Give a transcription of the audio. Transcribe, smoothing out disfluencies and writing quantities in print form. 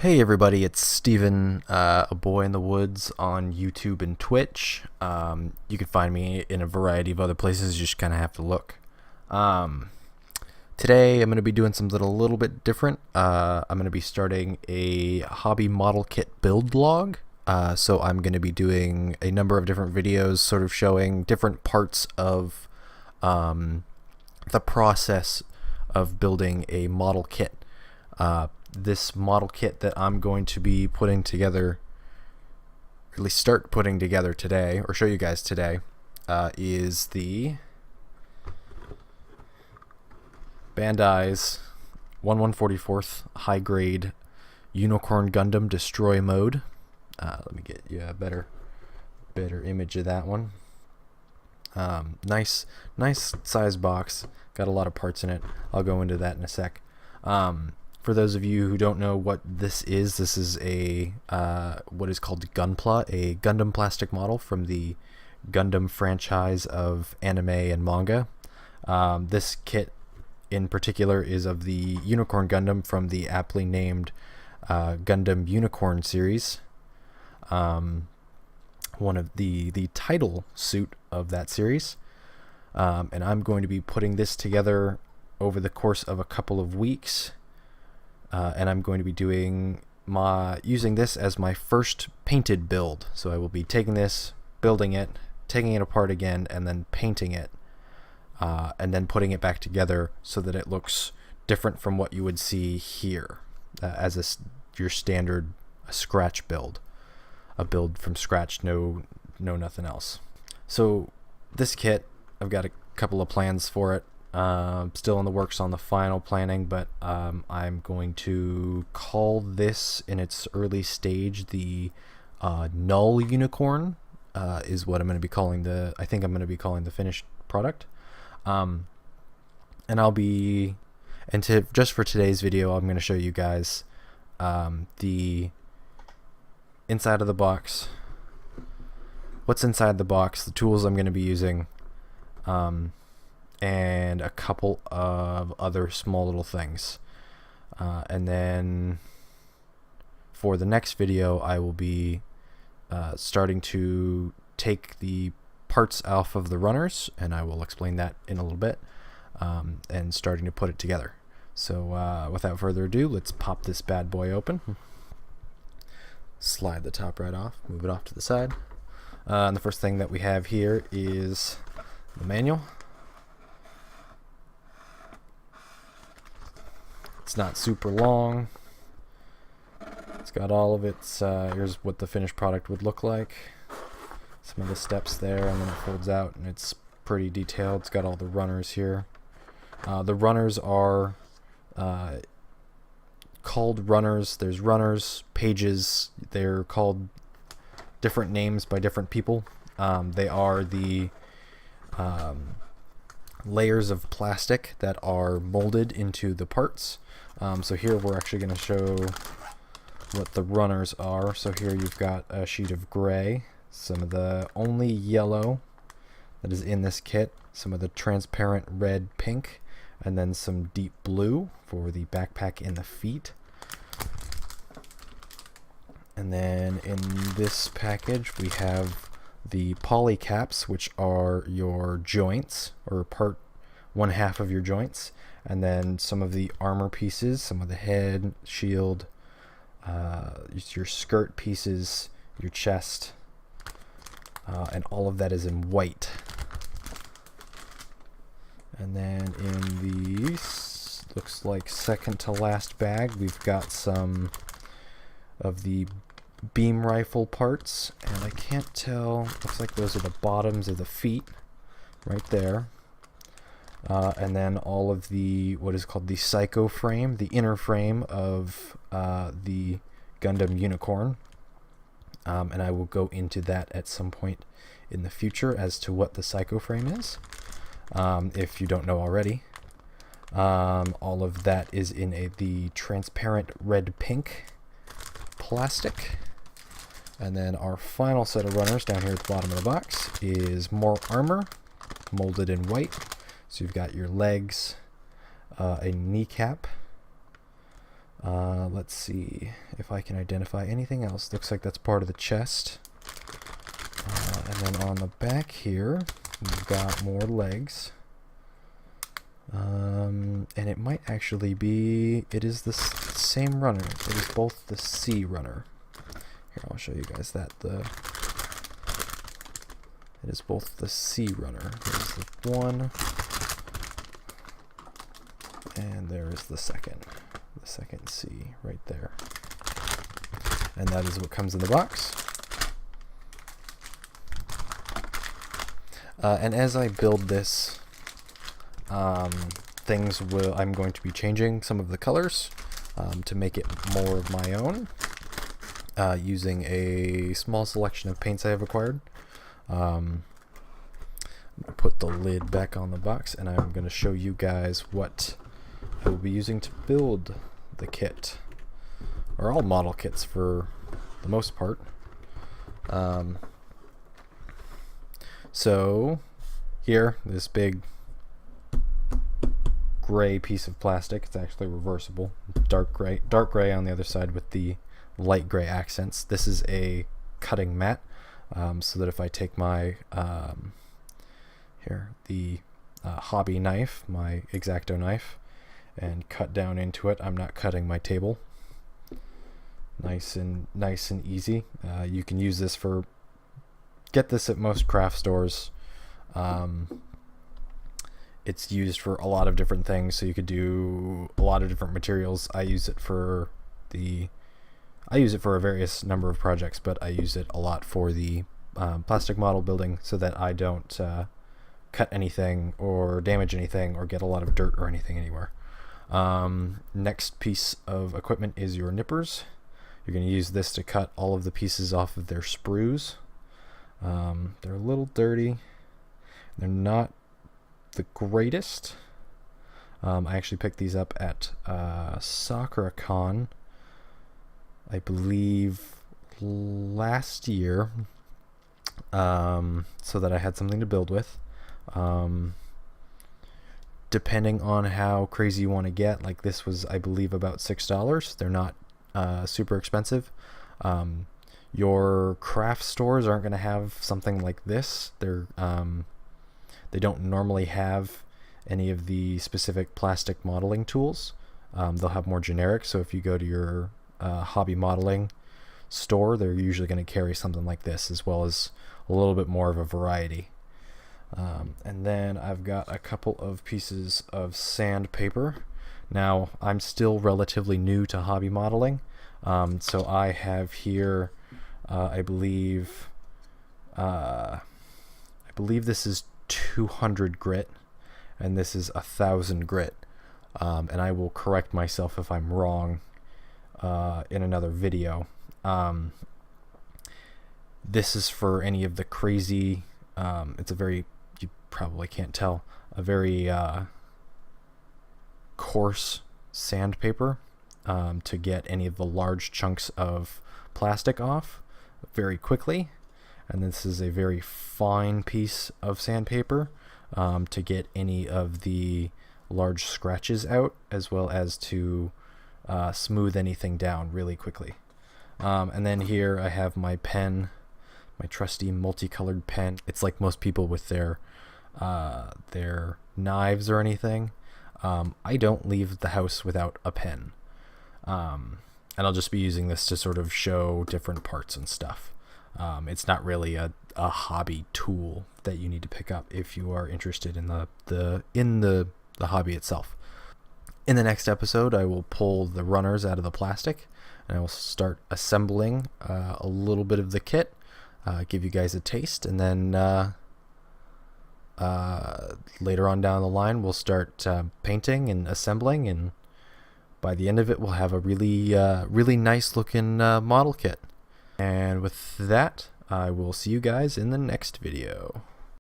Hey everybody, it's Steven, a boy in the woods on YouTube and Twitch. You can find me in a variety of other places, you just kind of have to look. Um, Today I'm going to be doing something a little bit different. I'm going to be starting a hobby model kit build log. So I'm going to be doing a number of different videos sort of showing different parts of the process of building a model kit. This model kit that I'm going to be putting together, or at least start putting together today, or show you guys today, is the Bandai's 1/144th high grade Unicorn Gundam Destroy mode. Let me get you a better image of that one. Nice size box. Got a lot of parts in it. I'll go into that in a sec. For those of you who don't know what this is a what is called Gunpla, a Gundam plastic model from the Gundam franchise of anime and manga. This kit in particular is of the Unicorn Gundam from the aptly named Gundam Unicorn series. One of the title suit of that series. And I'm going to be putting this together over the course of a couple of weeks. And I'm going to be using this as my first painted build. So I will be taking this, building it, taking it apart again, and then painting it, and then putting it back together so that it looks different from what you would see here as your standard scratch build, a build from scratch, no nothing else. So this kit, I've got a couple of plans for it. Still in the works on the final planning, but I'm going to call this in its early stage the Null Unicorn is what I'm going to be calling I think I'm going to be calling the finished product. And just for today's video, I'm going to show you guys the inside of the box, what's inside the box, the tools I'm going to be using, and a couple of other small little things. And then for the next video, I will be starting to take the parts off of the runners, and I will explain that in a little bit, and starting to put it together. So without further ado, let's pop this bad boy open. Slide the top right off, move it off to the side. And the first thing that we have here is the manual. It's not super long. It's got all of its, here's what the finished product would look like. Some of the steps there, and then it folds out, and it's pretty detailed. It's got all the runners here. The runners are called runners. There's runners, pages. They're called different names by different people. They are the layers of plastic that are molded into the parts. So here we're actually going to show what the runners are. So here you've got a sheet of gray, some of the only yellow that is in this kit, some of the transparent red, pink, and then some deep blue for the backpack and the feet. And then in this package we have the poly caps, which are your joints, or one half of your joints, and then some of the armor pieces, some of the head, shield, your skirt pieces, your chest, and all of that is in white. And then in the looks like second to last bag, we've got some of the beam rifle parts, and I can't tell, looks like those are the bottoms of the feet right there. And then all of the what is called the psycho frame, the inner frame of the Gundam Unicorn, and I will go into that at some point in the future as to what the psycho frame is, if you don't know already. All of that is in the transparent red pink plastic. And then our final set of runners down here at the bottom of the box is more armor molded in white. So you've got your legs, a kneecap, Let's see if I can identify anything else. Looks like that's part of the chest. And then on the back here, we've got more legs. And it might actually be, it is the same runner. It is both the C runner. Here, I'll show you guys that. It is both the C runner. There's the one, and there is the second C right there. And that is what comes in the box. And as I build this, I'm going to be changing some of the colors to make it more of my own, using a small selection of paints I have acquired. I'm going to put the lid back on the box, and I'm going to show you guys what I will be using to build the kit, or all model kits for the most part. So here, this big gray piece of plastic, it's actually reversible, dark gray on the other side with the light gray accents. This is a cutting mat, so that if I take my hobby knife, my X-Acto knife, and cut down into it, I'm not cutting my table. Nice and easy. You can use this get this at most craft stores. It's used for a lot of different things, so you could do a lot of different materials. I use it for a various number of projects, but I use it a lot for the plastic model building, so that I don't cut anything or damage anything or get a lot of dirt or anything anywhere. Next piece of equipment is your nippers. You're going to use this to cut all of the pieces off of their sprues. They're a little dirty. They're not the greatest. I actually picked these up at SakuraCon, I believe last year, so that I had something to build with. Depending on how crazy you want to get, like this was, I believe, about $6. They're not super expensive. Your craft stores aren't going to have something like this. They don't normally have any of the specific plastic modeling tools. They'll have more generic, so if you go to your hobby modeling store, they're usually going to carry something like this, as well as a little bit more of a variety. And then I've got a couple of pieces of sandpaper. Now, I'm still relatively new to hobby modeling, so I have here, I believe this is 200 grit, and this is 1,000 grit. And I will correct myself if I'm wrong in another video. This is for any of the crazy, it's a very, you probably can't tell, a very coarse sandpaper to get any of the large chunks of plastic off very quickly. And this is a very fine piece of sandpaper to get any of the large scratches out, as well as to smooth anything down really quickly. And then here I have my pen, my trusty multicolored pen. It's like most people with their knives or anything. I don't leave the house without a pen. And I'll just be using this to sort of show different parts and stuff. It's not really a hobby tool that you need to pick up if you are interested in the hobby itself. In the next episode, I will pull the runners out of the plastic, and I will start assembling a little bit of the kit, give you guys a taste, and then later on down the line, we'll start painting and assembling, and by the end of it, we'll have a really nice looking model kit. And with that, I will see you guys in the next video.